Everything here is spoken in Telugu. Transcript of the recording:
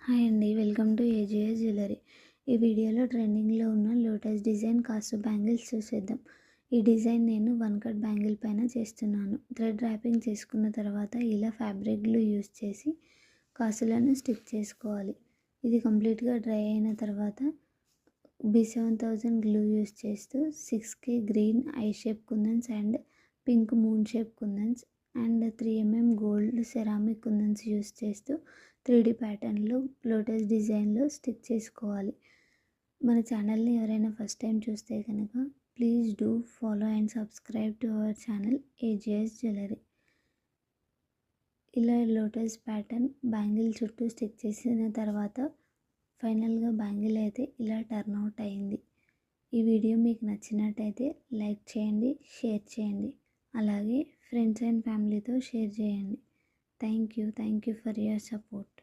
హాయ్ అండి. Welcome to AGS jewellery. ఈ వీడియోలో ట్రెండింగ్‌లో ఉన్న లోటస్ డిజైన్ కాసు బ్యాంగిల్స్ చూసేద్దాం. ఈ డిజైన్ నేను వన్ కట్ బ్యాంగిల్ పైన చేస్తున్నాను. థ్రెడ్ ర్యాపింగ్ చేసుకున్న తర్వాత ఇలా ఫ్యాబ్రిక్ గ్లూ యూస్ చేసి కాసులను స్టిక్ చేసుకోవాలి. ఇది కంప్లీట్గా డ్రై అయిన తర్వాత B7000 గ్లూ యూస్ చేస్తూ 6K green I shape kundans and pink moon shape kundans and 3mm gold ceramic kundans use చేస్తూ 3D ప్యాటర్న్లో లోటస్ డిజైన్లో స్టిక్ చేసుకోవాలి. మన ఛానల్ని ఎవరైనా ఫస్ట్ టైం చూస్తే కనుక please do follow and subscribe to our channel AGS jewellery. ఇలా లోటస్ ప్యాటర్న్ బ్యాంగిల్ చుట్టూ స్టిక్ చేసిన తర్వాత ఫైనల్గా బ్యాంగిల్ అయితే ఇలా టర్న్ అవుట్ అయింది. ఈ వీడియో మీకు నచ్చినట్టయితే లైక్ చేయండి, షేర్ చేయండి, అలాగే ఫ్రెండ్స్ అండ్ ఫ్యామిలీతో షేర్ చేయండి. Thank you for your support.